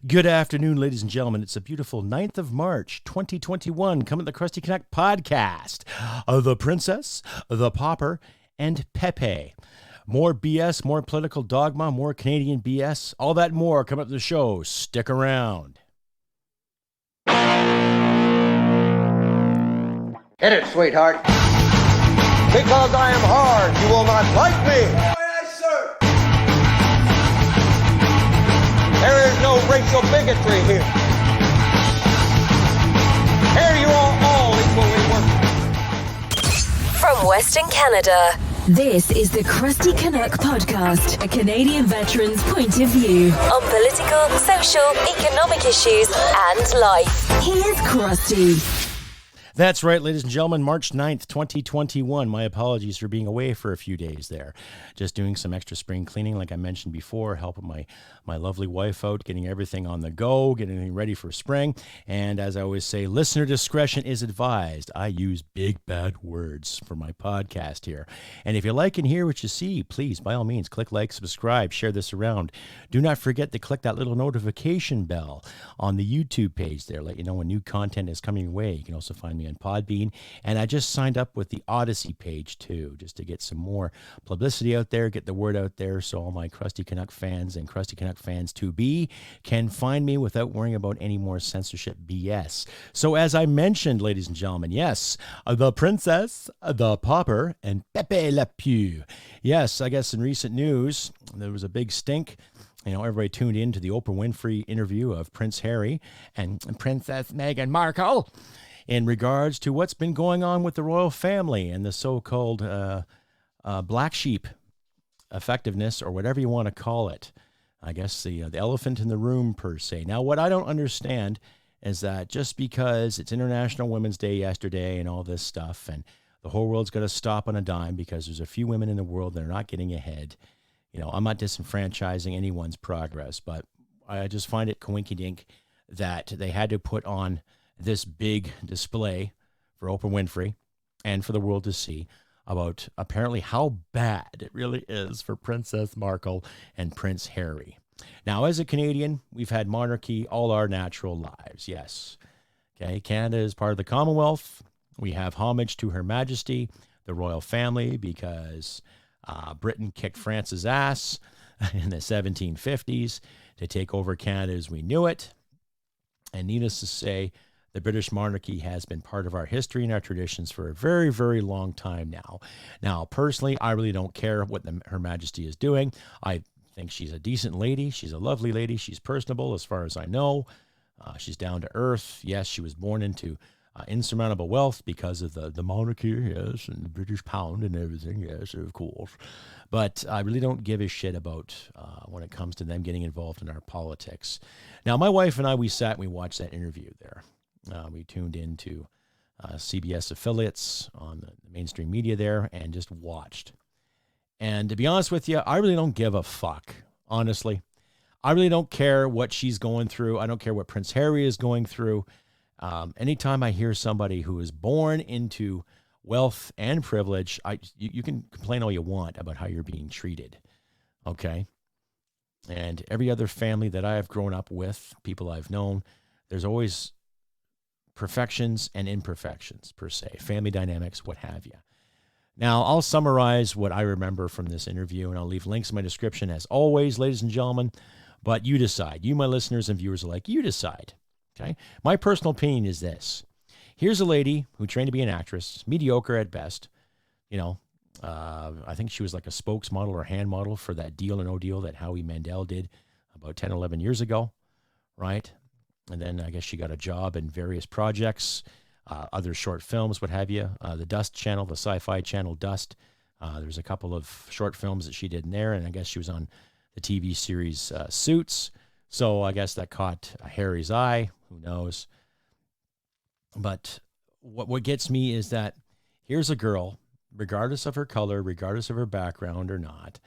Good afternoon, ladies and gentlemen. It's a beautiful 9th of March, 2021. Coming to the Crusty Canuck podcast. The Princess, the Pauper, and Pepe. More BS, more political dogma, more Canadian BS. All that more coming up to the show. Stick around. Hit it, sweetheart. Because I am hard, you will not like me. Aye, aye, sir. There is no racial bigotry here. Here you are all equally worthless. From Western Canada, this is the Crusty Canuck podcast, a Canadian veteran's point of view on political, social, economic issues, and life. Here's Crusty. That's right, ladies and gentlemen, March 9th, 2021. My apologies for being away for a few days there. Just doing some extra spring cleaning, like I mentioned before, helping my lovely wife out, getting everything on the go, getting everything ready for spring. And as I always say, listener discretion is advised. I use big, bad words for my podcast here. And if you like and hear what you see, please, by all means, click like, subscribe, share this around. Do not forget to click that little notification bell on the YouTube page there. Let you know when new content is coming your way. You can also find me on Podbean, and I just signed up with the Odyssey page too, just to get some more publicity out there, get the word out there, so all my Crusty Canuck fans and Crusty Canuck fans to be can find me without worrying about any more censorship BS. So as I mentioned, ladies and gentlemen, yes, the Princess, the Pauper, and Pepe Le Pew. Yes, I guess in recent news, there was a big stink. You know, everybody tuned in to the Oprah Winfrey interview of Prince Harry and Princess Meghan Markle in regards to what's been going on with the royal family and the so-called black sheep effectiveness, or whatever you want to call it. I guess the elephant in the room, per se. Now, what I don't understand is that just because it's International Women's Day yesterday and all this stuff, and the whole world's going to stop on a dime because there's a few women in the world that are not getting ahead. You know, I'm not disenfranchising anyone's progress, but I just find it coinkydink that they had to put on this big display for Oprah Winfrey and for the world to see about apparently how bad it really is for Princess Markle and Prince Harry. Now, as a Canadian, we've had monarchy all our natural lives, yes. Okay, Canada is part of the Commonwealth. We have homage to Her Majesty, the royal family, because Britain kicked France's ass in the 1750s to take over Canada as we knew it. And needless to say, the British monarchy has been part of our history and our traditions for a very, very long time now. Now, personally, I really don't care what Her Majesty is doing. I think she's a decent lady. She's a lovely lady. She's personable as far as I know. She's down to earth. Yes, she was born into insurmountable wealth because of the monarchy, yes, and the British pound and everything, yes, of course. But I really don't give a shit about when it comes to them getting involved in our politics. Now, my wife and I, we sat and we watched that interview there. We tuned into CBS affiliates on the mainstream media there and just watched. And to be honest with you, I really don't give a fuck, honestly. I really don't care what she's going through. I don't care what Prince Harry is going through. Anytime I hear somebody who is born into wealth and privilege, you can complain all you want about how you're being treated, okay? And every other family that I have grown up with, people I've known, there's always perfections and imperfections, per se, family dynamics, what have you. Now, I'll summarize what I remember from this interview, and I'll leave links in my description, as always, ladies and gentlemen, but you decide. You, my listeners and viewers alike, you decide, okay? My personal opinion is this. Here's a lady who trained to be an actress, mediocre at best. You know, I think she was like a spokesmodel or hand model for that Deal or No Deal that Howie Mandel did about 10, 11 years ago, right? And then I guess she got a job in various projects, other short films, what have you. The Dust channel, the sci-fi channel Dust. There's a couple of short films that she did in there, and I guess she was on the TV series Suits. So I guess that caught Harry's eye. Who knows? But what gets me is that here's a girl, regardless of her color, regardless of her background or not,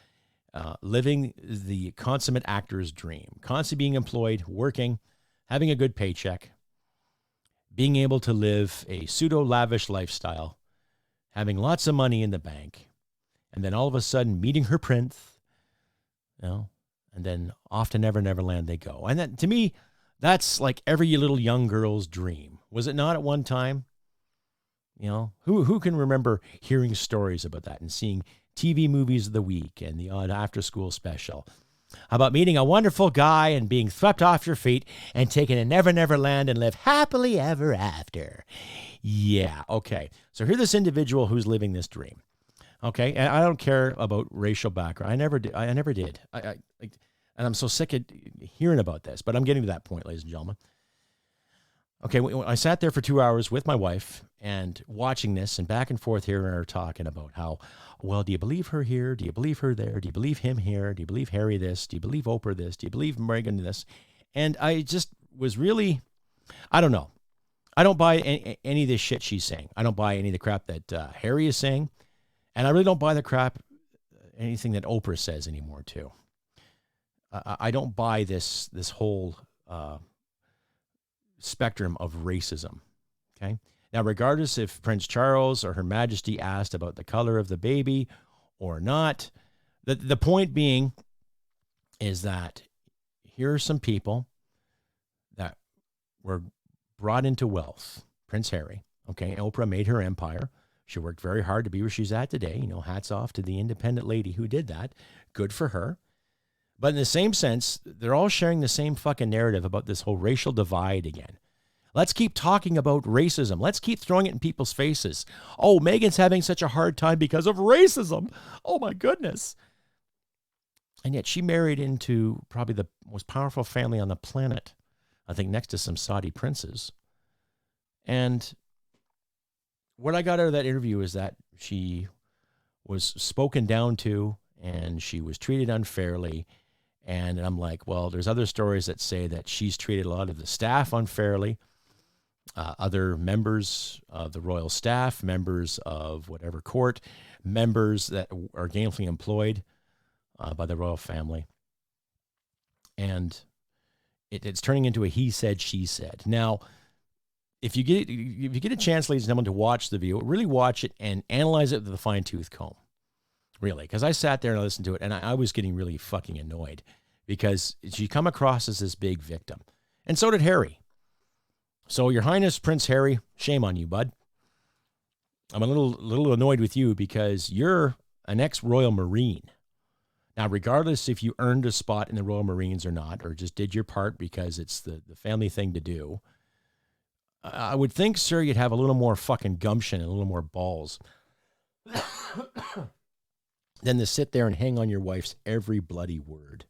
living the consummate actor's dream, constantly being employed, working, having a good paycheck, being able to live a pseudo-lavish lifestyle, having lots of money in the bank, and then all of a sudden meeting her prince, you know, And then off to Never Never Land they go. And that, to me, that's like every little young girl's dream. Was it not at one time? You know, who can remember hearing stories about that and seeing TV movies of the week and the odd after-school special? How about meeting a wonderful guy and being swept off your feet and taken to Never Never Land and live happily ever after? Yeah, okay. So here's this individual who's living this dream. Okay, and I don't care about racial background. I never did. And I'm so sick of hearing about this, but I'm getting to that point, ladies and gentlemen. Okay, I sat there for 2 hours with my wife and watching this and back and forth here and her talking about how, well, do you believe her here? Do you believe her there? Do you believe him here? Do you believe Harry this? Do you believe Oprah this? Do you believe Meghan this? And I just was really, I don't know. I don't buy any of this shit she's saying. I don't buy any of the crap that Harry is saying. And I really don't buy the crap, anything that Oprah says anymore, too. I don't buy this whole spectrum of racism, okay? Now, regardless if Prince Charles or Her Majesty asked about the color of the baby or not, the point being is that here are some people that were brought into wealth. Prince Harry, okay? Oprah made her empire. She worked very hard to be where she's at today. You know, hats off to the independent lady who did that. Good for her. But in the same sense, they're all sharing the same fucking narrative about this whole racial divide again. Let's keep talking about racism. Let's keep throwing it in people's faces. Oh, Meghan's having such a hard time because of racism. Oh, my goodness. And yet she married into probably the most powerful family on the planet. I think next to some Saudi princes. And what I got out of that interview is that she was spoken down to and she was treated unfairly. And I'm like, well, there's other stories that say that she's treated a lot of the staff unfairly, other members of the royal staff, members of whatever court, members that are gainfully employed by the royal family. And it's turning into a he said, she said. Now, if you get a chance, ladies and gentlemen, to watch the video, really watch it and analyze it with a fine-tooth comb. Really, because I sat there and I listened to it, and I was getting really fucking annoyed because she come across as this big victim. And so did Harry. So, Your Highness, Prince Harry, shame on you, bud. I'm a little annoyed with you because you're an ex-Royal Marine. Now, regardless if you earned a spot in the Royal Marines or not, or just did your part because it's the family thing to do, I would think, sir, you'd have a little more fucking gumption and a little more balls than to sit there and hang on your wife's every bloody word.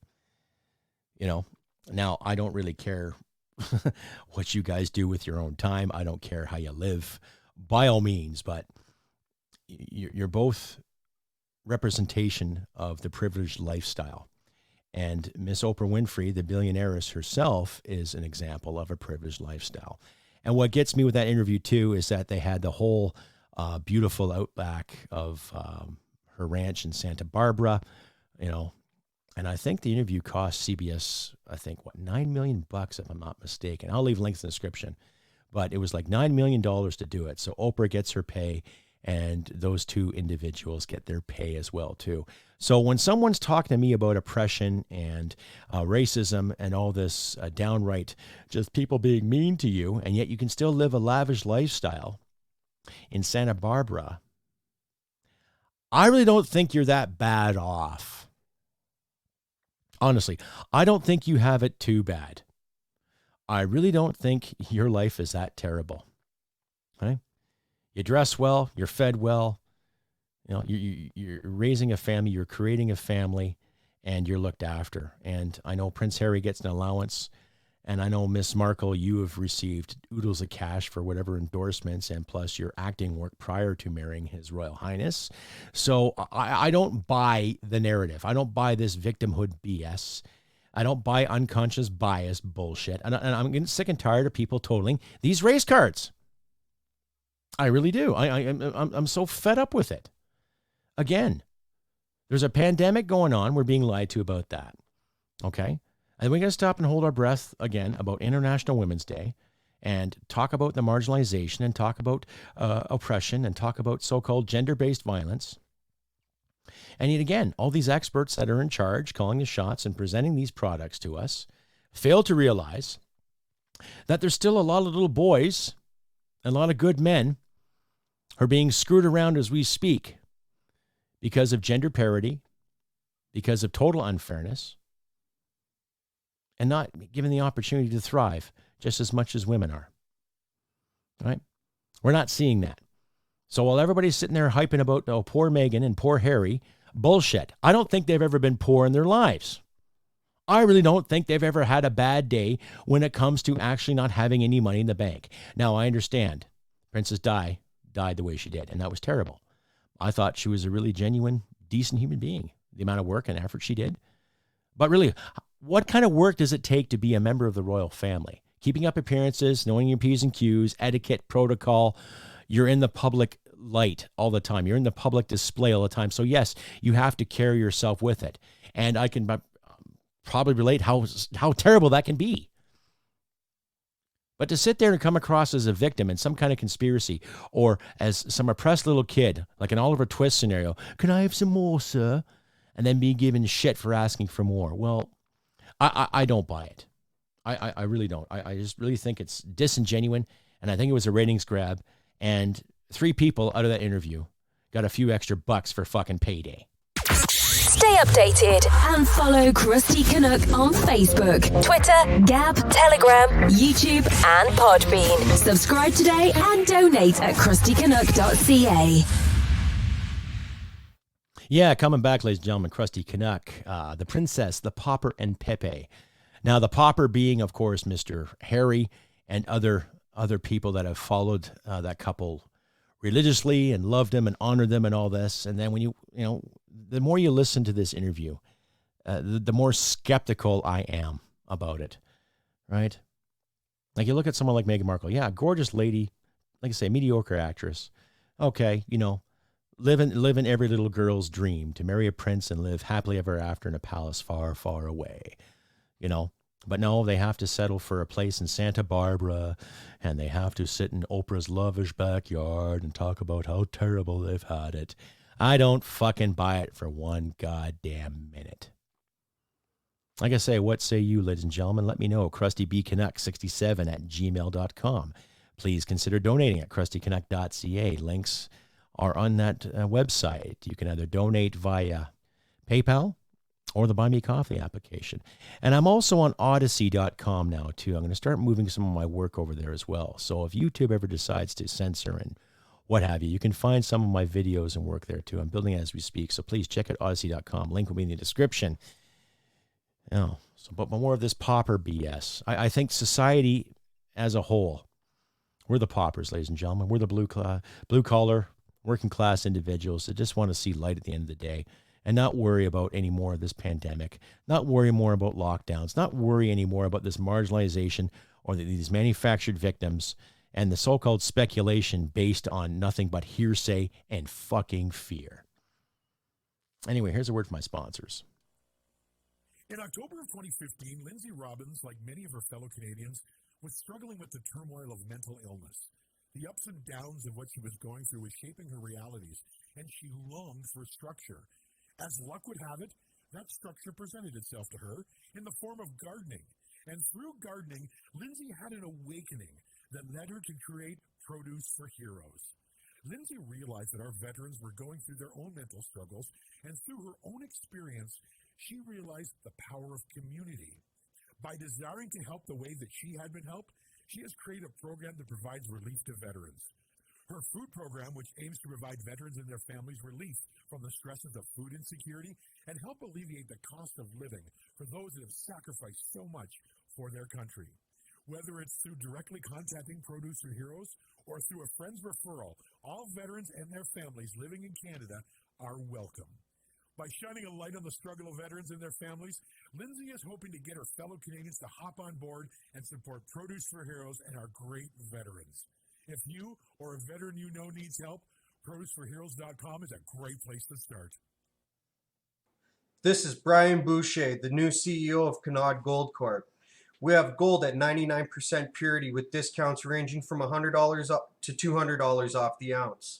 You know, now I don't really care what you guys do with your own time. I don't care how you live, by all means, but you're both representation of the privileged lifestyle. And Miss Oprah Winfrey, the billionaireess herself, is an example of a privileged lifestyle. And what gets me with that interview, too, is that they had the whole beautiful outback of her ranch in Santa Barbara, you know, and I think the interview cost CBS, I think, $9 million, if I'm not mistaken. I'll leave links in the description, but it was like $9 million to do it. So Oprah gets her pay, and those two individuals get their pay as well, too. So when someone's talking to me about oppression and racism and all this downright just people being mean to you, and yet you can still live a lavish lifestyle in Santa Barbara, I really don't think you're that bad off. Honestly, I don't think you have it too bad. I really don't think your life is that terrible. Okay? You dress well, you're fed well, you know, you're raising a family, you're creating a family, and you're looked after. And I know Prince Harry gets an allowance, and I know Miss Markle, you have received oodles of cash for whatever endorsements and plus your acting work prior to marrying His Royal Highness. So I don't buy the narrative. I don't buy this victimhood BS. I don't buy unconscious bias bullshit. And I'm getting sick and tired of people totaling these race cards. I really do. I'm so fed up with it. Again, there's a pandemic going on. We're being lied to about that. Okay? And we're going to stop and hold our breath again about International Women's Day and talk about the marginalization and talk about oppression and talk about so-called gender-based violence. And yet again, all these experts that are in charge, calling the shots and presenting these products to us, fail to realize that there's still a lot of little boys and a lot of good men who are being screwed around as we speak because of gender parity, because of total unfairness, and not given the opportunity to thrive just as much as women are. Right? We're not seeing that. So while everybody's sitting there hyping about, oh, poor Meghan and poor Harry, bullshit. I don't think they've ever been poor in their lives. I really don't think they've ever had a bad day when it comes to actually not having any money in the bank. Now, I understand Princess Di died the way she did, and that was terrible. I thought she was a really genuine, decent human being, the amount of work and effort she did. But really, what kind of work does it take to be a member of the royal family? Keeping up appearances, knowing your P's and Q's, etiquette, protocol. You're in the public light all the time. You're in the public display all the time. So yes, you have to carry yourself with it. And I can probably relate how terrible that can be. But to sit there and come across as a victim in some kind of conspiracy, or as some oppressed little kid, like an Oliver Twist scenario, can I have some more, sir? And then be given shit for asking for more. Well, I don't buy it. I really don't. I just really think it's disingenuous, and I think it was a ratings grab. And 3 people out of that interview got a few extra bucks for fucking payday. Stay updated and follow Crusty Canuck on Facebook, Twitter, Gab, Telegram, YouTube, and Podbean. Subscribe today and donate at crustycanuck.ca. Yeah, coming back, ladies and gentlemen, Crusty Canuck, the princess, the Pauper, and Pepe. Now, the Pauper being, of course, Mr. Harry and other people that have followed that couple religiously and loved them and honored them and all this. And then when the more you listen to this interview, the more skeptical I am about it, right? Like, you look at someone like Meghan Markle. Yeah, gorgeous lady, like I say, mediocre actress. Okay, living every little girl's dream to marry a prince and live happily ever after in a palace far, far away, But no, they have to settle for a place in Santa Barbara, and they have to sit in Oprah's lavish backyard and talk about how terrible they've had it. I don't fucking buy it for one goddamn minute. Like I say, what say you, ladies and gentlemen? Let me know. CrustyBCanuck67@gmail.com. Please consider donating at crustycanuck.ca. Links are on that website. You can either donate via PayPal or the Buy Me Coffee application. And I'm also on Odyssey.com now, too. I'm going to start moving some of my work over there as well. So if YouTube ever decides to censor and what have you, you can find some of my videos and work there, too. I'm building as we speak, so please check out Odyssey.com. Link will be in the description. But more of this pauper BS. I think society as a whole, we're the paupers, ladies and gentlemen. We're the blue-collar, working-class individuals that just want to see light at the end of the day, and not worry about any more of this pandemic, not worry more about lockdowns, not worry anymore about this marginalization or these manufactured victims and the so-called speculation based on nothing but hearsay and fucking fear. Anyway, here's a word from my sponsors. In October of 2015, Lindsay Robbins, like many of her fellow Canadians, was struggling with the turmoil of mental illness. The ups and downs of what she was going through was shaping her realities, and she longed for structure. As luck would have it, that structure presented itself to her in the form of gardening. And through gardening, Lindsay had an awakening that led her to create Produce for Heroes. Lindsay realized that our veterans were going through their own mental struggles, and through her own experience, she realized the power of community. By desiring to help the way that she had been helped, she has created a program that provides relief to veterans. Her food program, which aims to provide veterans and their families relief from the stresses of food insecurity and help alleviate the cost of living for those that have sacrificed so much for their country. Whether it's through directly contacting Produce for Heroes or through a friend's referral, all veterans and their families living in Canada are welcome. By shining a light on the struggle of veterans and their families, Lindsay is hoping to get her fellow Canadians to hop on board and support Produce for Heroes and our great veterans. If you or a veteran you know needs help, ProduceForHeroes.com is a great place to start. This is Brian Boucher, the new CEO of Canuck Gold Corp. We have gold at 99% purity with discounts ranging from $100 up to $200 off the ounce.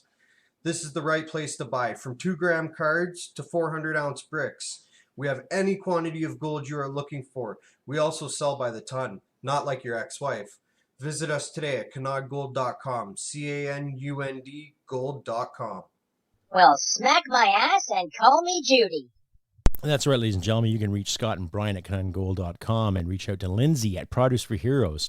this is the right place to buy. From 2-gram cards to 400-ounce bricks. We have any quantity of gold you are looking for. We also sell by the ton, not like your ex-wife. Visit us today at canudgold.com, CANUND gold.com. Well, smack my ass and call me Judy. That's right, ladies and gentlemen. You can reach Scott and Brian at canudgold.com and reach out to Lindsay at Produce for Heroes.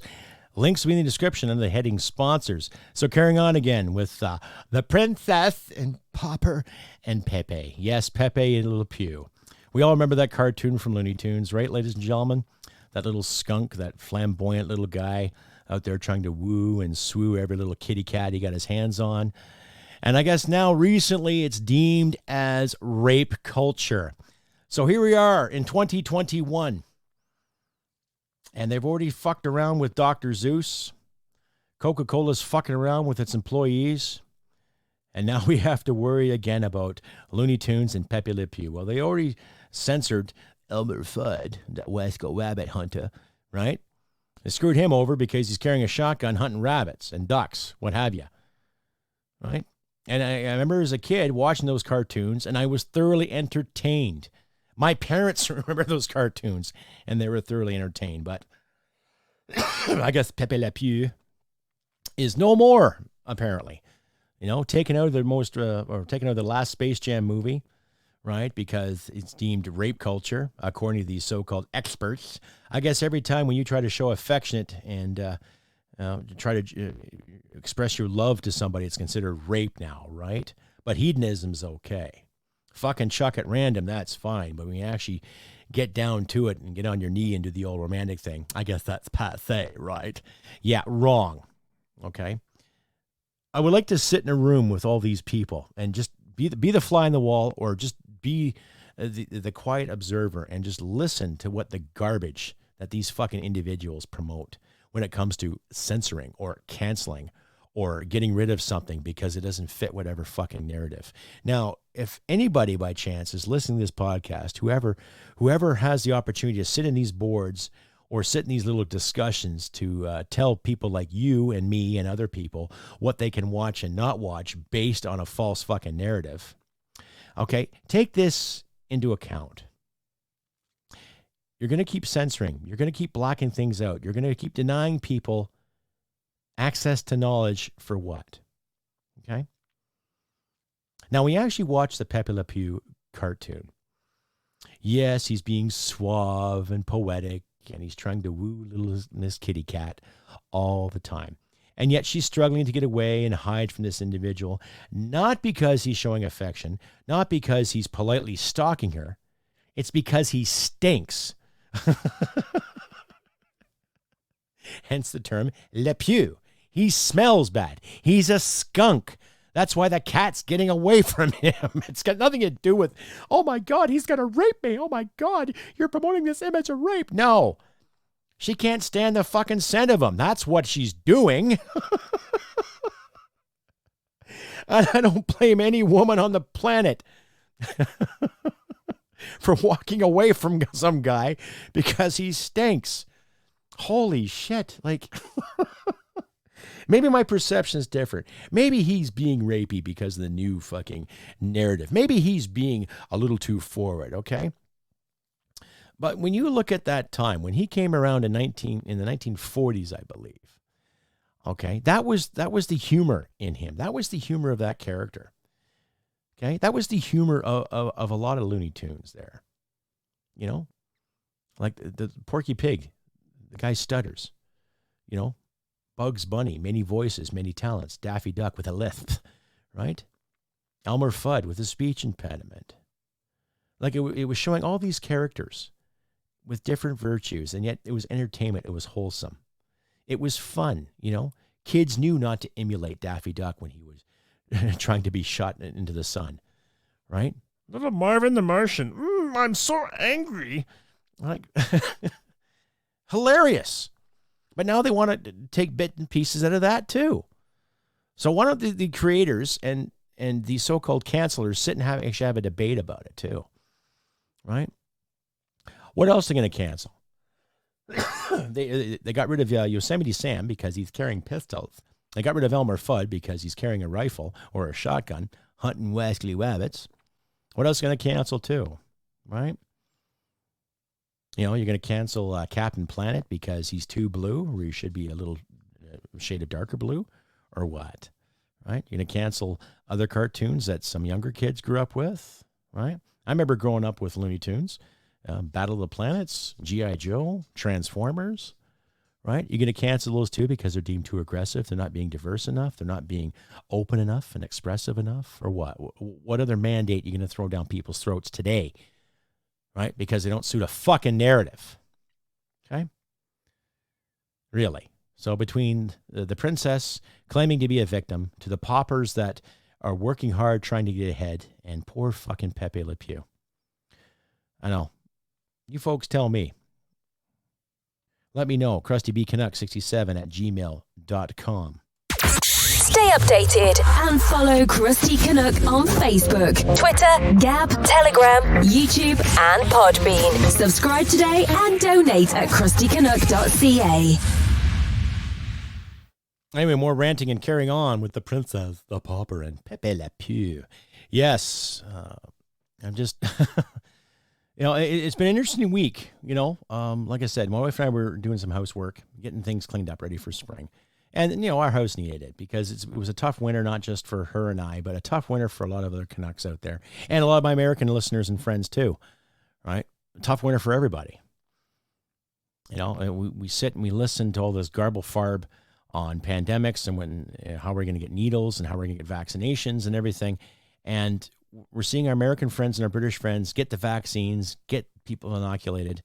Links will be in the description under the heading sponsors. So carrying on again with the Princess and Pauper and Pepe. Yes, Pepe Le Pew. We all remember that cartoon from Looney Tunes, right, ladies and gentlemen? That little skunk, that flamboyant little guy out there trying to woo and swoo every little kitty cat he got his hands on. And I guess now recently it's deemed as rape culture. So here we are in 2021. And they've already fucked around with Dr. Zeus. Coca-Cola's fucking around with its employees. And now we have to worry again about Looney Tunes and Pepe Le Pew. Well, they already censored Elmer Fudd, that Wasco rabbit hunter, right? They screwed him over because he's carrying a shotgun hunting rabbits and ducks, what have you, right? And I remember as a kid watching those cartoons, and I was thoroughly entertained. My parents remember those cartoons, and they were thoroughly entertained. But I guess Pepe Le Pew is no more, apparently. You know, taken out of the last Space Jam movie, right? Because it's deemed rape culture, according to these so-called experts. I guess every time when you try to show affectionate and try to express your love to somebody, it's considered rape now, right? But hedonism's okay. Fucking chuck at random, that's fine. But when you actually get down to it and get on your knee and do the old romantic thing, I guess that's passé, right? Yeah, wrong. Okay? I would like to sit in a room with all these people and just be the fly in the wall, or just be the quiet observer and just listen to what the garbage that these fucking individuals promote when it comes to censoring or canceling or getting rid of something because it doesn't fit whatever fucking narrative. Now, if anybody by chance is listening to this podcast, whoever has the opportunity to sit in these boards or sit in these little discussions to tell people like you and me and other people what they can watch and not watch based on a false fucking narrative, okay, take this into account. You're going to keep censoring. You're going to keep blocking things out. You're going to keep denying people access to knowledge for what? Okay? Now, we actually watched the Pepe Le Pew cartoon. Yes, he's being suave and poetic, and he's trying to woo little Miss Kitty Cat all the time. And yet she's struggling to get away and hide from this individual, not because he's showing affection, not because he's politely stalking her. It's because he stinks. Hence the term Le Pew. He smells bad. He's a skunk. That's why the cat's getting away from him. It's got nothing to do with, oh my God, he's going to rape me. Oh my God, you're promoting this image of rape. No, she can't stand the fucking scent of him. That's what she's doing. And I don't blame any woman on the planet for walking away from some guy because he stinks. Holy shit. Like, maybe my perception is different. Maybe he's being rapey because of the new fucking narrative. Maybe he's being a little too forward, okay? But when you look at that time, when he came around in the 1940s, I believe, okay, that was the humor in him. That was the humor of that character. Okay, that was the humor of a lot of Looney Tunes there. You know, like the Porky Pig, the guy stutters. You know, Bugs Bunny, many voices, many talents. Daffy Duck with a lisp, right? Elmer Fudd with a speech impediment. Like it was showing all these characters with different virtues, and yet it was entertainment. It was wholesome. It was fun, you know. Kids knew not to emulate Daffy Duck when he was trying to be shot into the sun, right? Little Marvin the Martian. I'm so angry. Like, hilarious. But now they want to take bits and pieces out of that too. So why don't the creators and the so-called cancelers sit and actually have a debate about it too, right? What else are they going to cancel? They got rid of Yosemite Sam because he's carrying pistols. They got rid of Elmer Fudd because he's carrying a rifle or a shotgun. hunting wascally wabbits. What else are going to cancel too, right? You're going to cancel Captain Planet because he's too blue, or he should be a little shade of darker blue, or what, right? You're going to cancel other cartoons that some younger kids grew up with, right? I remember growing up with Looney Tunes, Battle of the Planets, G.I. Joe, Transformers, right? You're going to cancel those too because they're deemed too aggressive. They're not being diverse enough. They're not being open enough and expressive enough, or what? What other mandate are you going to throw down people's throats today, right? Because they don't suit a fucking narrative, okay? Really. So between the princess claiming to be a victim to the paupers that are working hard trying to get ahead, and poor fucking Pepe Le Pew. I know. You folks tell me. Let me know. CrustyBCanuck67@gmail.com. Stay updated and follow Crusty Canuck on Facebook, Twitter, Gab, Telegram, YouTube, and Podbean. Subscribe today and donate at crustycanuck.ca. Anyway, more ranting and carrying on with the princess, the pauper, and Pepe Le Pew. Yes, I'm just, it's been an interesting week, Like I said, my wife and I were doing some housework, getting things cleaned up, ready for spring. And, our house needed it because it was a tough winter, not just for her and I, but a tough winter for a lot of other Canucks out there. And a lot of my American listeners and friends too, right? A tough winter for everybody. We sit and we listen to all this garble farb on pandemics and how we're going to get needles and how we're going to get vaccinations and everything. And we're seeing our American friends and our British friends get the vaccines, get people inoculated.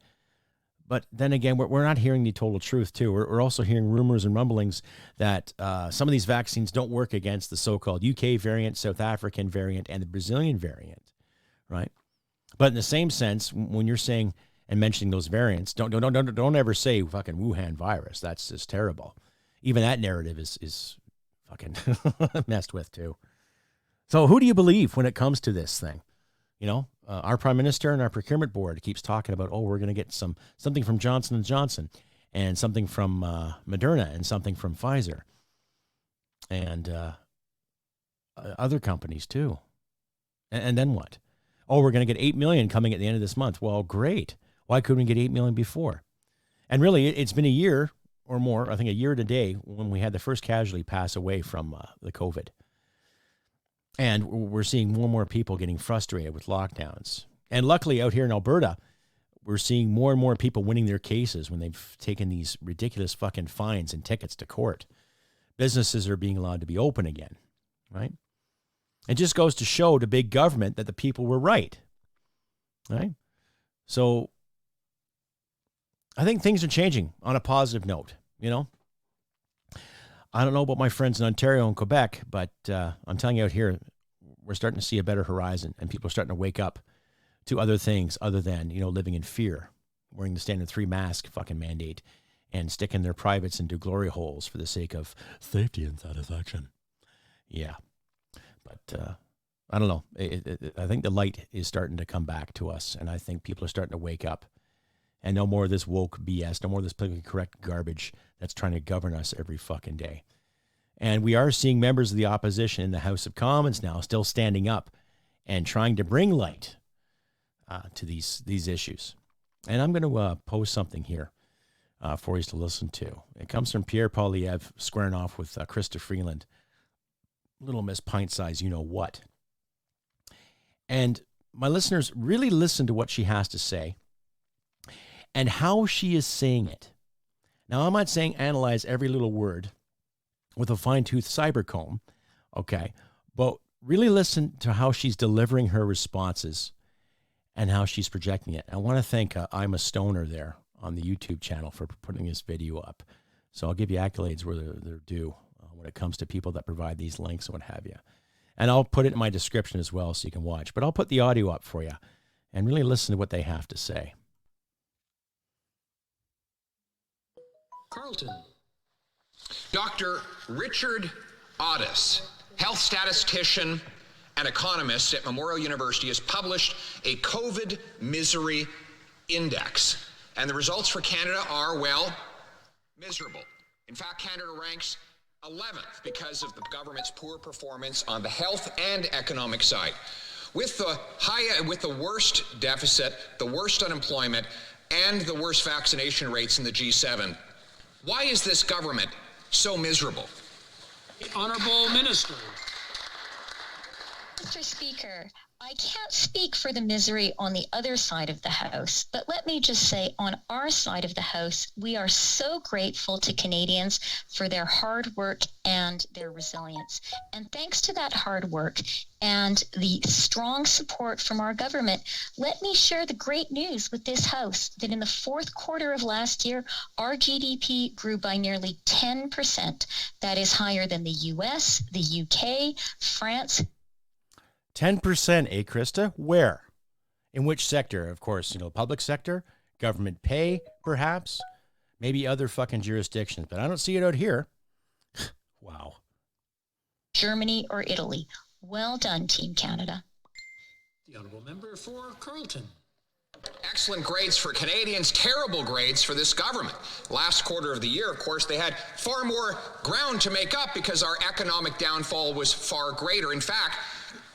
But then again, we're not hearing the total truth, too. We're also hearing rumors and rumblings that some of these vaccines don't work against the so-called UK variant, South African variant, and the Brazilian variant, right? But in the same sense, when you're saying and mentioning those variants, don't ever say fucking Wuhan virus. That's just terrible. Even that narrative is fucking messed with, too. So who do you believe when it comes to this thing? Our prime minister and our procurement board keeps talking about, we're going to get something from Johnson & Johnson and something from Moderna and something from Pfizer and other companies, too. And then what? We're going to get 8 million coming at the end of this month. Well, great. Why couldn't we get 8 million before? And really, it's been a year or more, I think a year today, when we had the first casualty pass away from the COVID. And we're seeing more and more people getting frustrated with lockdowns. And luckily out here in Alberta, we're seeing more and more people winning their cases when they've taken these ridiculous fucking fines and tickets to court. Businesses are being allowed to be open again, right? It just goes to show to big government that the people were right, right? So I think things are changing on a positive note, I don't know about my friends in Ontario and Quebec, but I'm telling you out here, we're starting to see a better horizon, and people are starting to wake up to other things other than, living in fear, wearing the standard 3 mask fucking mandate, and sticking their privates into glory holes for the sake of safety and satisfaction. Yeah. But I don't know. I think the light is starting to come back to us, and I think people are starting to wake up. And no more of this woke BS, no more of this politically correct garbage that's trying to govern us every fucking day. And we are seeing members of the opposition in the House of Commons now still standing up and trying to bring light to these issues. And I'm going to post something here for you to listen to. It comes from Pierre Poilievre squaring off with Krista Freeland. Little Miss Pint-Size, you-know-what. And my listeners really listen to what she has to say and how she is saying it. Now, I'm not saying analyze every little word with a fine-tooth cyber comb, okay? But really listen to how she's delivering her responses and how she's projecting it. I want to thank I'm a Stoner there on the YouTube channel for putting this video up. So I'll give you accolades where they're due when it comes to people that provide these links and what have you. And I'll put it in my description as well so you can watch. But I'll put the audio up for you and really listen to what they have to say. Carlton. Dr. Richard Otis, health statistician and economist at Memorial University, has published a COVID misery index. And the results for Canada are, well, miserable. In fact, Canada ranks 11th because of the government's poor performance on the health and economic side. With the worst deficit, the worst unemployment, and the worst vaccination rates in the G7, why is this government so miserable? The Honourable Minister. Mr. Speaker, I can't speak for the misery on the other side of the House, but let me just say on our side of the House, we are so grateful to Canadians for their hard work and their resilience. And thanks to that hard work and the strong support from our government, let me share the great news with this House that in the fourth quarter of last year, our GDP grew by nearly 10%. That is higher than the US, the UK, France. 10%, eh, Krista? Where? In which sector? Of course, public sector, government pay, perhaps, maybe other fucking jurisdictions, but I don't see it out here. Wow. Germany or Italy. Well done, Team Canada. The Honourable Member for Carleton. Excellent grades for Canadians, terrible grades for this government. Last quarter of the year, of course, they had far more ground to make up because our economic downfall was far greater. In fact,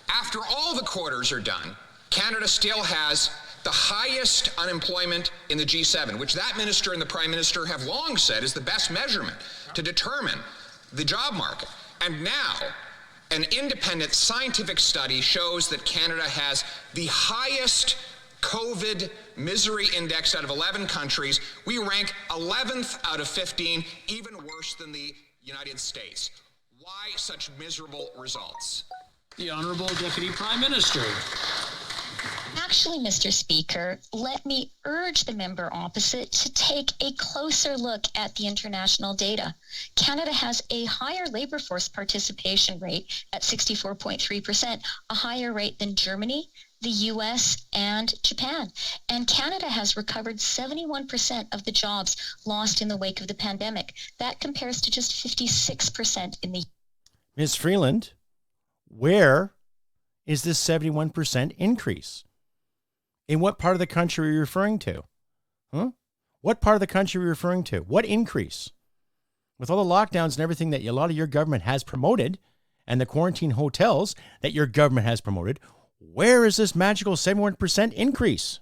after all the quarters are done, Canada still has the highest unemployment in the G7, which that minister and the Prime Minister have long said is the best measurement to determine the job market. And now, an independent scientific study shows that Canada has the highest COVID misery index out of 11 countries. We rank 11th out of 15, even worse than the United States. Why such miserable results? The Honourable Deputy Prime Minister. Actually, Mr. Speaker, let me urge the member opposite to take a closer look at the international data. Canada has a higher labour force participation rate at 64.3%, a higher rate than Germany, the US, and Japan. And Canada has recovered 71% of the jobs lost in the wake of the pandemic. That compares to just 56% in the... Ms. Freeland, where is this 71% increase? In what part of the country are you referring to? Huh? What part of the country are you referring to? What increase? With all the lockdowns and everything that a lot of your government has promoted and the quarantine hotels that your government has promoted, where is this magical 71% increase?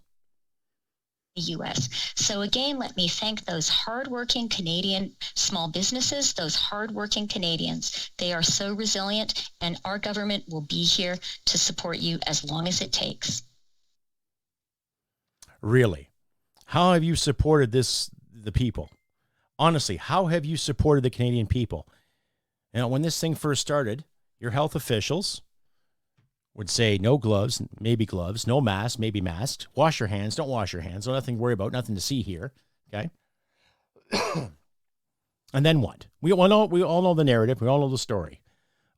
U.S. So again, let me thank those hardworking Canadian small businesses, those hardworking Canadians. They are so resilient, and our government will be here to support you as long as it takes. Really? How have you supported the people? Honestly, how have you supported the Canadian people? When this thing first started, your health officials would say no gloves, maybe gloves, no mask, maybe masks, wash your hands, don't wash your hands, no nothing to worry about, nothing to see here, okay? And then what? We all know the narrative, we all know the story,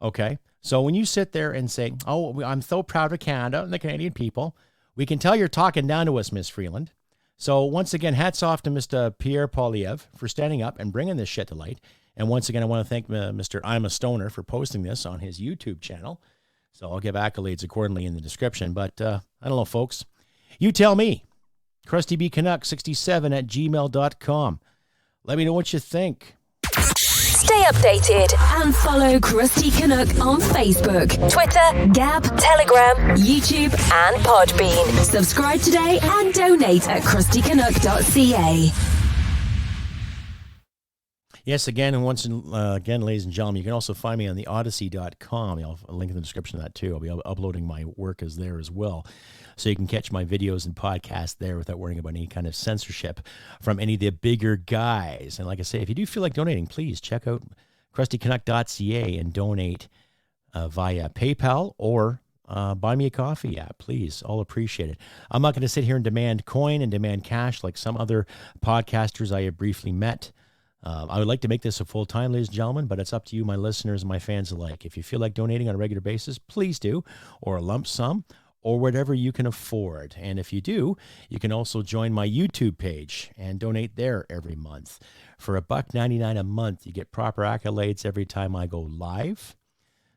okay? So when you sit there and say, oh, I'm so proud of Canada and the Canadian people, we can tell you're talking down to us, Ms. Freeland. So once again, hats off to Mr. Pierre Poilievre for standing up and bringing this shit to light. And once again, I want to thank Mr. I'm a Stoner for posting this on his YouTube channel. So I'll give accolades accordingly in the description. But I don't know, folks. You tell me. CrustyBCanuck67@gmail.com. Let me know what you think. Stay updated and follow Crusty Canuck on Facebook, Twitter, Gab, Telegram, YouTube, and Podbean. Subscribe today and donate at crustycanuck.ca. Yes, again, and once again, ladies and gentlemen, you can also find me on the odyssey.com. I'll link in the description of that too. I'll be uploading my work as there as well. So you can catch my videos and podcasts there without worrying about any kind of censorship from any of the bigger guys. And like I say, if you do feel like donating, please check out crustycanuck.ca and donate via PayPal or buy me a coffee app, please. I'll appreciate it. I'm not going to sit here and demand coin and demand cash like some other podcasters I have briefly met. I would like to make this a full-time, ladies and gentlemen, but it's up to you, my listeners and my fans alike. If you feel like donating on a regular basis, please do, or a lump sum, or whatever you can afford. And if you do, you can also join my YouTube page and donate there every month. For $1.99 a month, you get proper accolades every time I go live.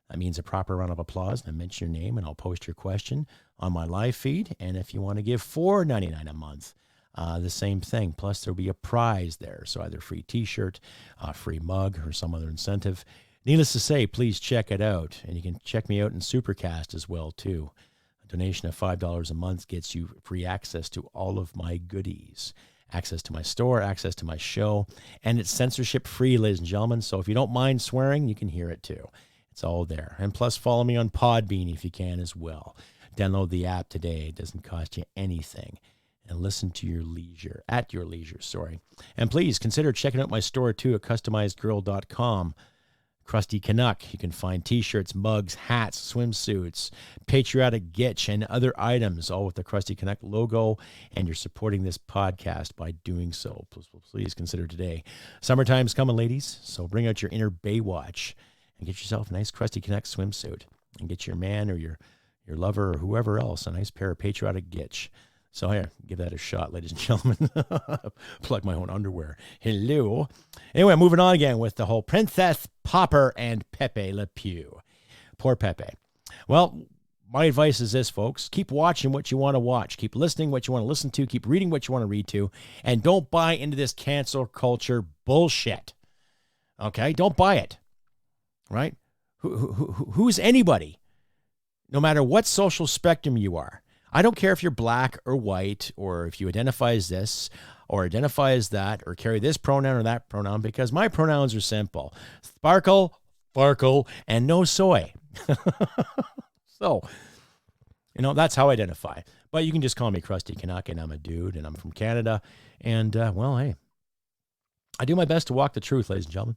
That means a proper round of applause, and I mention your name, and I'll post your question on my live feed. And if you want to give $4.99 a month, the same thing. Plus, there'll be a prize there. So either free t-shirt, free mug, or some other incentive. Needless to say, please check it out. And you can check me out in Supercast as well, too. A donation of $5 a month gets you free access to all of my goodies. Access to my store, access to my show. And it's censorship-free, ladies and gentlemen. So if you don't mind swearing, you can hear it, too. It's all there. And plus, follow me on Podbean if you can as well. Download the app today. It doesn't cost you anything. And listen to your leisure, at your leisure, sorry. And please consider checking out my store, too, at customizedgirl.com. Crusty Canuck. You can find t-shirts, mugs, hats, swimsuits, patriotic gitch, and other items, all with the Crusty Canuck logo. And you're supporting this podcast by doing so. Please consider today. Summertime's coming, ladies, so bring out your inner Baywatch and get yourself a nice Crusty Canuck swimsuit. And get your man or your lover or whoever else a nice pair of patriotic gitch. So here, give that a shot, ladies and gentlemen. Plug my own underwear. Hello. Anyway, moving on again with the whole Princess Pauper and Pepe Le Pew. Poor Pepe. Well, my advice is this, folks. Keep watching what you want to watch. Keep listening what you want to listen to. Keep reading what you want to read to. And don't buy into this cancel culture bullshit. Okay? Don't buy it. Right? Who's anybody? No matter what social spectrum you are. I don't care if you're black or white, or if you identify as this, or identify as that, or carry this pronoun or that pronoun, because my pronouns are simple. Sparkle, farkle, and no soy. So, that's how I identify. But you can just call me Crusty Canuck, and I'm a dude, and I'm from Canada. And, well, hey, I do my best to walk the truth, ladies and gentlemen.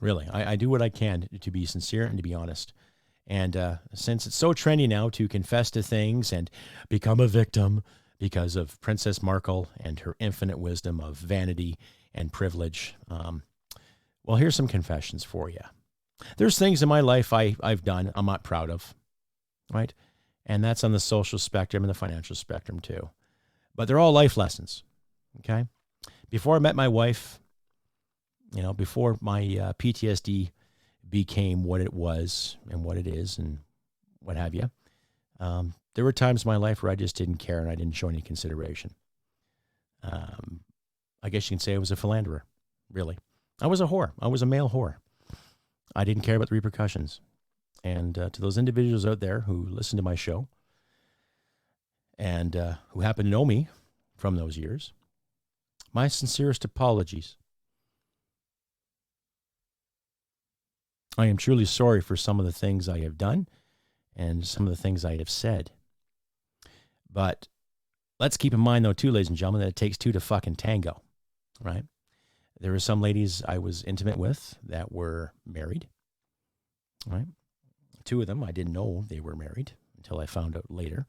Really, I do what I can to be sincere and to be honest. And since it's so trendy now to confess to things and become a victim because of Princess Markle and her infinite wisdom of vanity and privilege, well, here's some confessions for you. There's things in my life I've done I'm not proud of, right? And that's on the social spectrum and the financial spectrum too. But they're all life lessons, okay? Before I met my wife, before my PTSD became what it was and what it is and what have you. There were times in my life where I just didn't care and I didn't show any consideration. I guess you can say I was a philanderer, really. I was a whore. I was a male whore. I didn't care about the repercussions. And to those individuals out there who listen to my show and who happen to know me from those years, my sincerest apologies. I am truly sorry for some of the things I have done and some of the things I have said. But let's keep in mind, though, too, ladies and gentlemen, that it takes two to fucking tango, right? There were some ladies I was intimate with that were married, right? Two of them, I didn't know they were married until I found out later.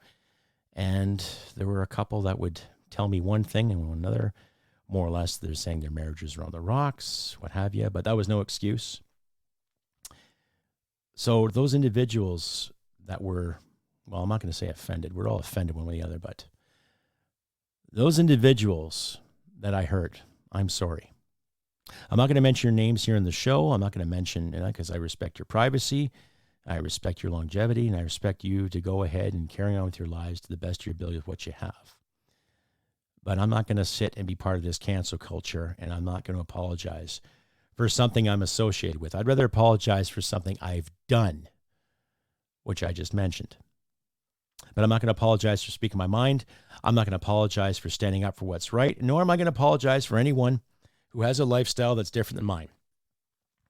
And there were a couple that would tell me one thing and another, more or less. They're saying their marriages are on the rocks, what have you, but that was no excuse. So those individuals that were, well, I'm not going to say offended. We're all offended one way or the other, but those individuals that I hurt, I'm sorry. I'm not going to mention your names here in the show. I'm not going to mention, because I respect your privacy, I respect your longevity, and I respect you to go ahead and carry on with your lives to the best of your ability with what you have. But I'm not going to sit and be part of this cancel culture, and I'm not going to apologize for something I'm associated with. I'd rather apologize for something I've done, which I just mentioned. But I'm not going to apologize for speaking my mind. I'm not going to apologize for standing up for what's right, nor am I going to apologize for anyone who has a lifestyle that's different than mine.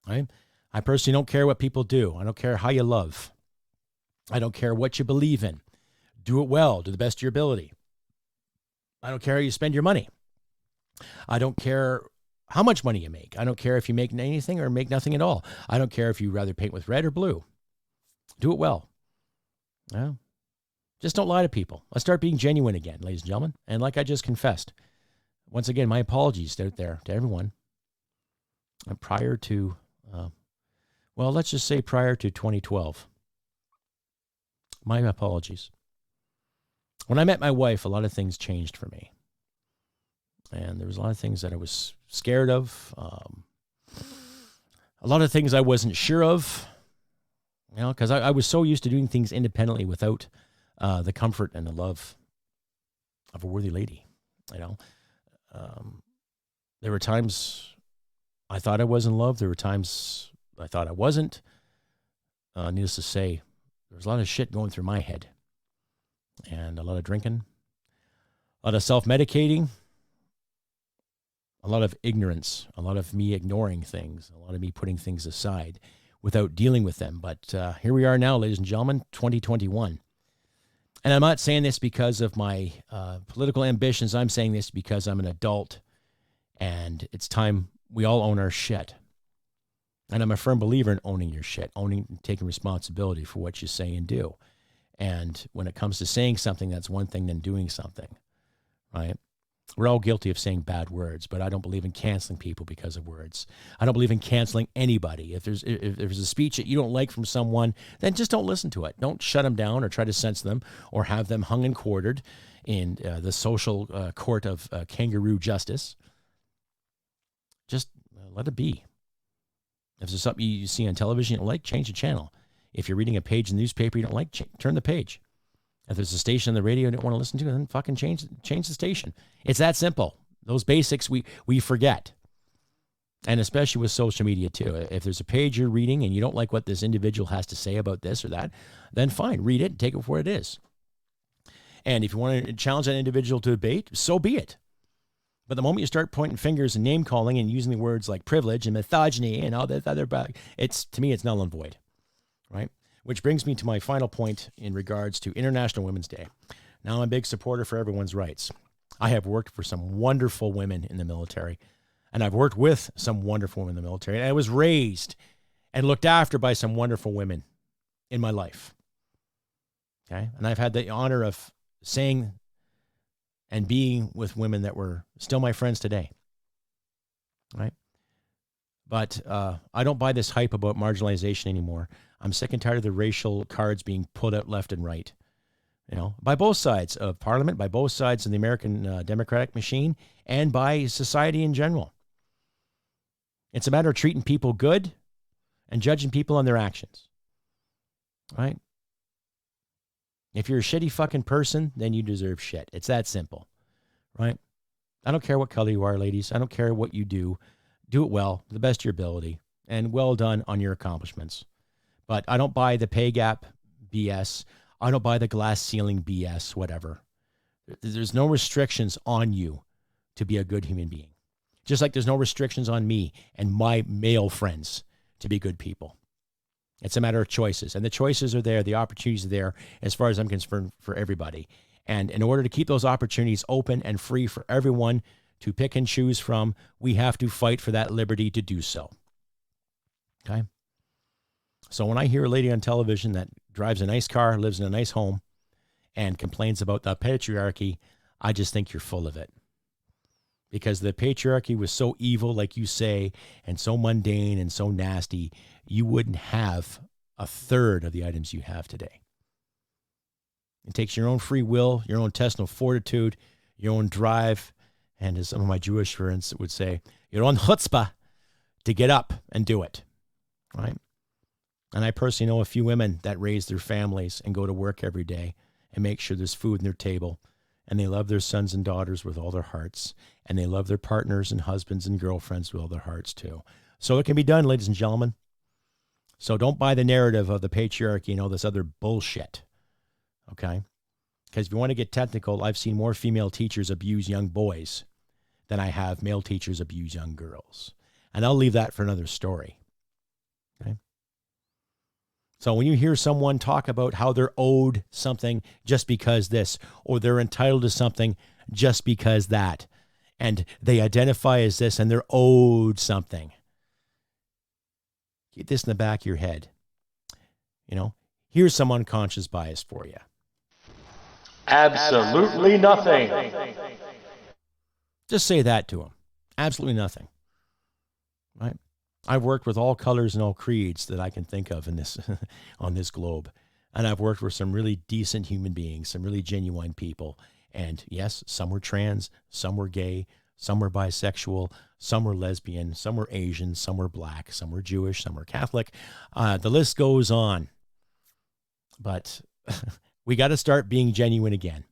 Right? I personally don't care what people do. I don't care how you love. I don't care what you believe in. Do it well, to the best of your ability. I don't care how you spend your money. I don't care how much money you make. I don't care if you make anything or make nothing at all. I don't care if you rather paint with red or blue. Do it well. Well, just don't lie to people. Let's start being genuine again, ladies and gentlemen. And like I just confessed, once again, my apologies out there to everyone. Prior to, let's just say prior to 2012. My apologies. When I met my wife, a lot of things changed for me. And there was a lot of things that I was scared of. A lot of things I wasn't sure of. Because I was so used to doing things independently without the comfort and the love of a worthy lady. You know, there were times I thought I was in love. There were times I thought I wasn't. Needless to say, there was a lot of shit going through my head, and a lot of drinking, a lot of self-medicating, a lot of ignorance, a lot of me ignoring things, a lot of me putting things aside without dealing with them. But here we are now, ladies and gentlemen, 2021. And I'm not saying this because of my political ambitions. I'm saying this because I'm an adult, and it's time we all own our shit. And I'm a firm believer in owning your shit, taking responsibility for what you say and do. And when it comes to saying something, that's one thing than doing something, right? We're all guilty of saying bad words, but I don't believe in canceling people because of words. I don't believe in canceling anybody. If there's a speech that you don't like from someone, then just don't listen to it. Don't shut them down or try to censor them or have them hung and quartered in the social court of kangaroo justice. Just let it be. If there's something you see on television you don't like, change the channel. If you're reading a page in the newspaper you don't like, turn the page. If there's a station on the radio you don't want to listen to, then fucking change the station. It's that simple. Those basics we forget. And especially with social media too. If there's a page you're reading and you don't like what this individual has to say about this or that, then fine, read it and take it for what it is. And if you want to challenge that individual to debate, so be it. But the moment you start pointing fingers and name calling and using the words like privilege and misogyny and all that other, to me, it's null and void, right? Which brings me to my final point in regards to International Women's Day. Now, I'm a big supporter for everyone's rights. I have worked for some wonderful women in the military, and I've worked with some wonderful women in the military, and I was raised and looked after by some wonderful women in my life. Okay? And I've had the honor of saying and being with women that were still my friends today, right? But I don't buy this hype about marginalization anymore. I'm sick and tired of the racial cards being pulled out left and right, you know, by both sides of Parliament, by both sides of the American democratic machine, and by society in general. It's a matter of treating people good and judging people on their actions, right? If you're a shitty fucking person, then you deserve shit. It's that simple, right? I don't care what color you are, ladies. I don't care what you do. Do it well, to the best of your ability, and well done on your accomplishments. But I don't buy the pay gap BS. I don't buy the glass ceiling BS, whatever. There's no restrictions on you to be a good human being. Just like there's no restrictions on me and my male friends to be good people. It's a matter of choices, and the choices are there. The opportunities are there as far as I'm concerned for everybody. And in order to keep those opportunities open and free for everyone to pick and choose from, we have to fight for that liberty to do so. Okay? So when I hear a lady on television that drives a nice car, lives in a nice home, and complains about the patriarchy, I just think you're full of it. Because the patriarchy was so evil, like you say, and so mundane and so nasty, you wouldn't have a third of the items you have today. It takes your own free will, your own intestinal fortitude, your own drive, and as some of my Jewish friends would say, your own chutzpah to get up and do it, right? And I personally know a few women that raise their families and go to work every day and make sure there's food on their table, and they love their sons and daughters with all their hearts, and they love their partners and husbands and girlfriends with all their hearts too. So it can be done, ladies and gentlemen. So don't buy the narrative of the patriarchy and all this other bullshit, okay? Because if you want to get technical, I've seen more female teachers abuse young boys than I have male teachers abuse young girls. And I'll leave that for another story, okay? So when you hear someone talk about how they're owed something just because this, or they're entitled to something just because that, and they identify as this and they're owed something, keep this in the back of your head. You know, here's some unconscious bias for you. Absolutely nothing. Just say that to them. Absolutely nothing. Right? I've worked with all colors and all creeds that I can think of in this on this globe. And I've worked with some really decent human beings, some really genuine people. And yes, some were trans, some were gay, some were bisexual, some were lesbian, some were Asian, some were black, some were Jewish, some were Catholic. The list goes on. But we got to start being genuine again.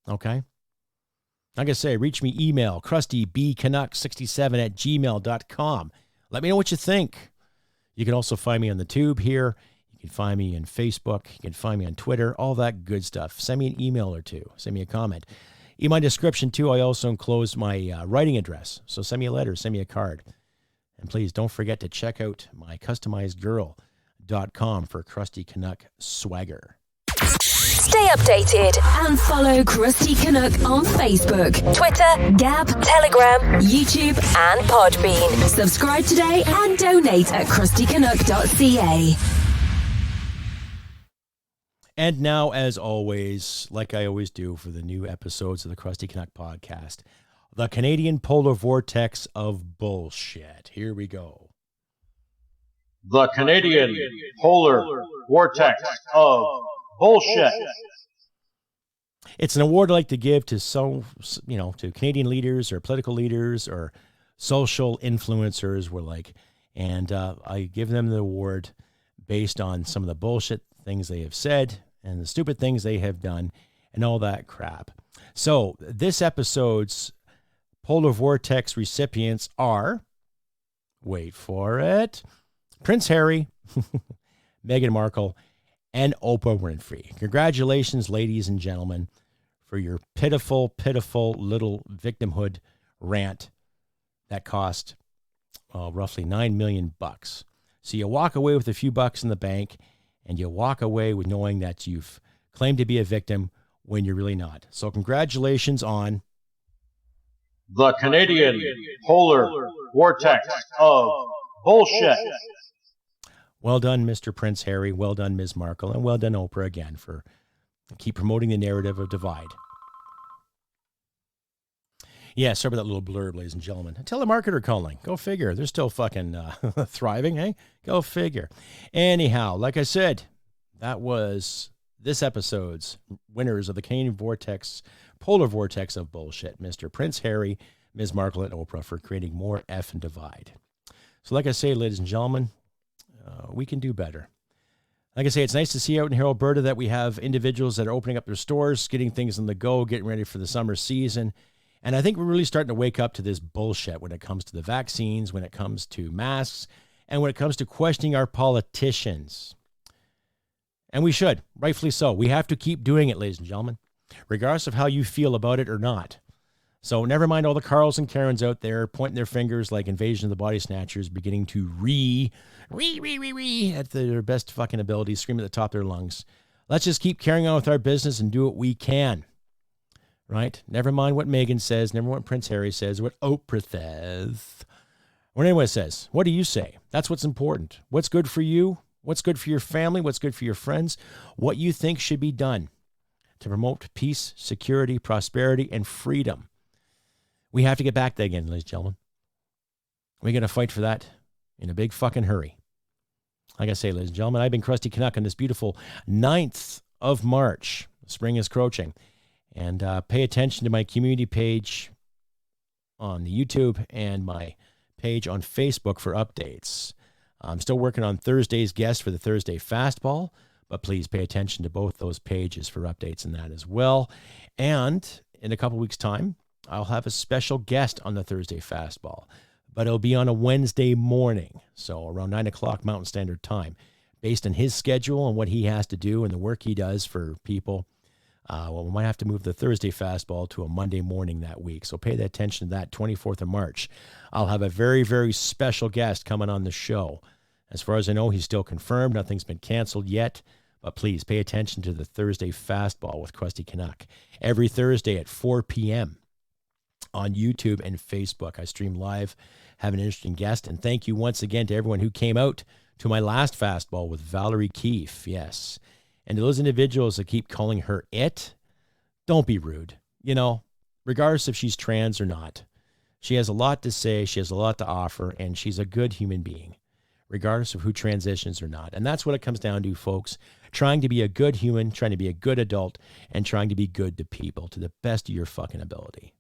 Okay? Like I say, reach me, email, crustybcanuck67@gmail.com. Let me know what you think. You can also find me on the tube here. You can find me on Facebook. You can find me on Twitter, all that good stuff. Send me an email or two. Send me a comment. In my description, too, I also enclose my writing address. So send me a letter, send me a card. And please don't forget to check out my customizedgirl.com for Crusty Canuck swagger. Stay updated and follow Crusty Canuck on Facebook, Twitter, Gab, Telegram, YouTube, and Podbean. Subscribe today and donate at crustycanuck.ca. And now, as always, like I always do for the new episodes of the Crusty Canuck podcast, the Canadian polar vortex of bullshit. Here we go. The Canadian polar vortex of bullshit. It's an award I like to give to to Canadian leaders or political leaders or social influencers. I give them the award based on some of the bullshit things they have said and the stupid things they have done and all that crap. So this episode's polar vortex recipients are, wait for it, Prince Harry, Meghan Markle, and Oprah Winfrey. Congratulations, ladies and gentlemen, for your pitiful, pitiful little victimhood rant that cost roughly $9 million. So you walk away with a few bucks in the bank, and you walk away with knowing that you've claimed to be a victim when you're really not. So congratulations on the Canadian polar vortex of bullshit. Well done, Mr. Prince Harry. Well done, Ms. Markle. And well done, Oprah, again, for keep promoting the narrative of divide. Yeah, sorry about that little blurb, ladies and gentlemen. Telemarketer calling. Go figure. They're still fucking thriving, eh? Go figure. Anyhow, like I said, that was this episode's winners of the Canadian polar vortex of bullshit, Mr. Prince Harry, Ms. Markle, and Oprah, for creating more F and divide. So like I say, ladies and gentlemen, we can do better. Like I say, it's nice to see out in here, Alberta, that we have individuals that are opening up their stores, getting things on the go, getting ready for the summer season. And I think we're really starting to wake up to this bullshit when it comes to the vaccines, when it comes to masks, and when it comes to questioning our politicians. And we should, rightfully so. We have to keep doing it, ladies and gentlemen, regardless of how you feel about it or not. So never mind all the Carls and Karens out there pointing their fingers like Invasion of the Body Snatchers, beginning to at their best fucking ability, scream at the top of their lungs. Let's just keep carrying on with our business and do what we can. Right? Never mind what Meghan says, never mind what Prince Harry says, what Oprah says, or anyone says. What do you say? That's what's important. What's good for you? What's good for your family? What's good for your friends? What you think should be done to promote peace, security, prosperity, and freedom. We have to get back there again, ladies and gentlemen. We're going to fight for that in a big fucking hurry. Like I say, ladies and gentlemen, I've been Crusty Canuck on this beautiful 9th of March. Spring is approaching. And pay attention to my community page on the YouTube and my page on Facebook for updates. I'm still working on Thursday's guest for the Thursday Fastball, but please pay attention to both those pages for updates in that as well. And in a couple weeks' time, I'll have a special guest on the Thursday Fastball, but it'll be on a Wednesday morning, so around 9 o'clock Mountain Standard Time, based on his schedule and what he has to do and the work he does for people. We might have to move the Thursday Fastball to a Monday morning that week, so pay attention to that 24th of March. I'll have a very, very special guest coming on the show. As far as I know, he's still confirmed. Nothing's been canceled yet, but please pay attention to the Thursday Fastball with Crusty Canuck. Every Thursday at 4 p.m. on YouTube and Facebook. I stream live, have an interesting guest, and thank you once again to everyone who came out to my last Fastball with Valerie Keefe. Yes. And to those individuals that keep calling her it, don't be rude. You know, regardless if she's trans or not, she has a lot to say, she has a lot to offer, and she's a good human being, regardless of who transitions or not. And that's what it comes down to, folks. Trying to be a good human, trying to be a good adult, and trying to be good to people to the best of your fucking ability.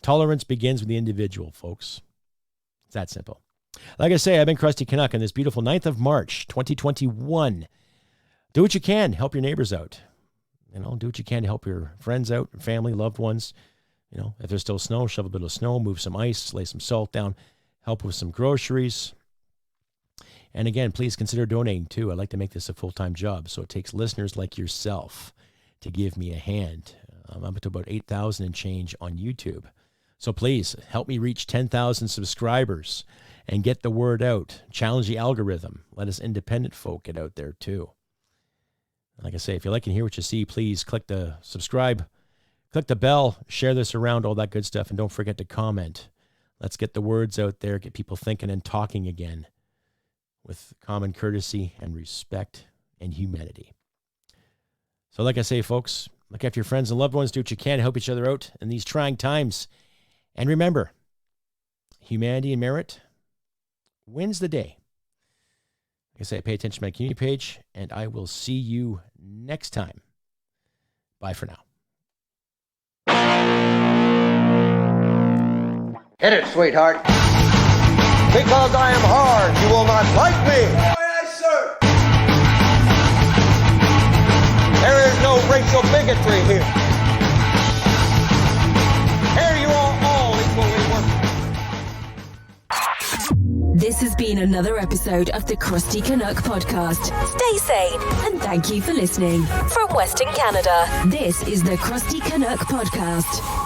Tolerance begins with the individual, folks. It's that simple. Like I say, I've been Crusty Canuck on this beautiful 9th of March, 2021. Do what you can. Help your neighbors out. You know, do what you can to help your friends out, family, loved ones. You know, if there's still snow, shovel a bit of snow, move some ice, lay some salt down, help with some groceries. And again, please consider donating too. I'd like to make this a full-time job, so it takes listeners like yourself to give me a hand. I'm up to about 8,000 and change on YouTube. So please help me reach 10,000 subscribers and get the word out. Challenge the algorithm. Let us independent folk get out there too. Like I say, if you like and hear what you see, please click the subscribe, click the bell, share this around, all that good stuff, and don't forget to comment. Let's get the words out there, get people thinking and talking again with common courtesy and respect and humanity. So like I say, folks, look after your friends and loved ones, do what you can to help each other out in these trying times. And remember, humanity and merit wins the day. Like I say, pay attention to my community page, and I will see you next time. Bye for now. Hit it, sweetheart. Because I am hard, you will not like me. Yes, sir. There is no racial bigotry here. Here you are all equally worthy. This has been another episode of the Crusty Canuck podcast. Stay sane and thank you for listening. From Western Canada, this is the Crusty Canuck podcast.